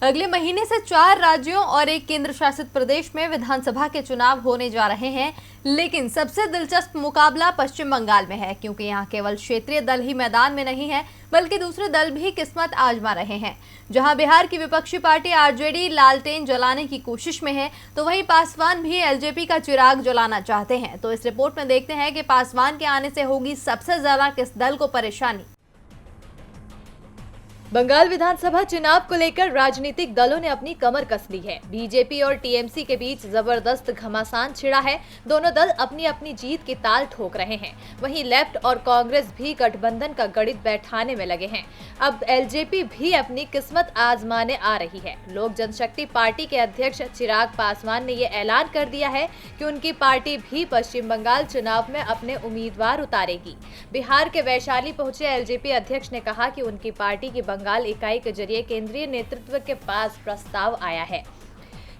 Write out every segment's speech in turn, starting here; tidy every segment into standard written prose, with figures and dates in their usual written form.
अगले महीने से 4 राज्यों और एक केंद्र शासित प्रदेश में विधानसभा के चुनाव होने जा रहे हैं, लेकिन सबसे दिलचस्प मुकाबला पश्चिम बंगाल में है, क्योंकि यहां केवल क्षेत्रीय दल ही मैदान में नहीं है, बल्कि दूसरे दल भी किस्मत आजमा रहे हैं। जहां बिहार की विपक्षी पार्टी आरजेडी लालटेन जलाने की कोशिश में है, तो वहीं पासवान भी एलजेपी का चिराग जलाना चाहते हैं। तो इस रिपोर्ट में देखते हैं कि पासवान के आने से होगी सबसे ज्यादा किस दल को परेशानी। बंगाल विधानसभा चुनाव को लेकर राजनीतिक दलों ने अपनी कमर कस ली है। बीजेपी और टीएमसी के बीच जबरदस्त घमासान छिड़ा है। दोनों दल अपनी अपनी जीत की ताल ठोक रहे हैं। वहीं लेफ्ट और कांग्रेस भी गठबंधन का गणित बैठाने में लगे हैं। अब एलजेपी भी अपनी किस्मत आजमाने आ रही है। लोक जनशक्ति पार्टी के अध्यक्ष चिराग पासवान ने ये ऐलान कर दिया है कि उनकी पार्टी भी पश्चिम बंगाल चुनाव में अपने उम्मीदवार उतारेगी। बिहार के वैशाली पहुंचे एलजेपी अध्यक्ष ने कहा कि उनकी पार्टी की बंगाल इकाई के जरिए केंद्रीय नेतृत्व के पास प्रस्ताव आया है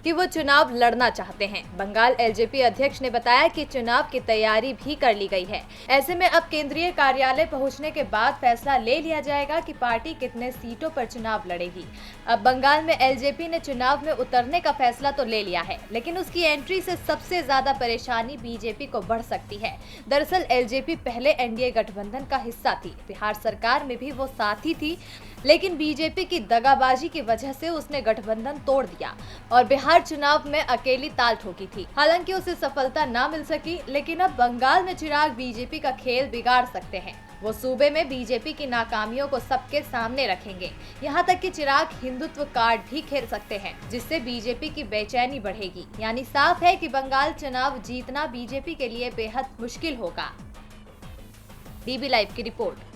कि वो चुनाव लड़ना चाहते हैं। बंगाल एलजेपी अध्यक्ष ने बताया कि चुनाव की तैयारी भी कर ली गई है। ऐसे में अब केंद्रीय कार्यालय पहुंचने के बाद फैसला ले लिया जाएगा कि पार्टी कितने सीटों पर चुनाव लड़ेगी। अब बंगाल में एलजेपी ने चुनाव में उतरने का फैसला तो ले लिया है, लेकिन उसकी एंट्री से सबसे ज्यादा परेशानी बीजेपी को बढ़ सकती है। दरअसल एलजेपी पहले एनडीए गठबंधन का हिस्सा थी। बिहार सरकार में भी वो साथी थी, लेकिन बीजेपी की दगाबाजी की वजह से उसने गठबंधन तोड़ दिया और बिहार चुनाव में अकेली ताल ठोकी थी। हालांकि उसे सफलता ना मिल सकी, लेकिन अब बंगाल में चिराग बीजेपी का खेल बिगाड़ सकते हैं। वो सूबे में बीजेपी की नाकामियों को सबके सामने रखेंगे। यहाँ तक कि चिराग हिंदुत्व कार्ड भी खेल सकते हैं, जिससे बीजेपी की बेचैनी बढ़ेगी। यानी साफ है कि बंगाल चुनाव जीतना बीजेपी के लिए बेहद मुश्किल होगा। डीबी लाइव की रिपोर्ट।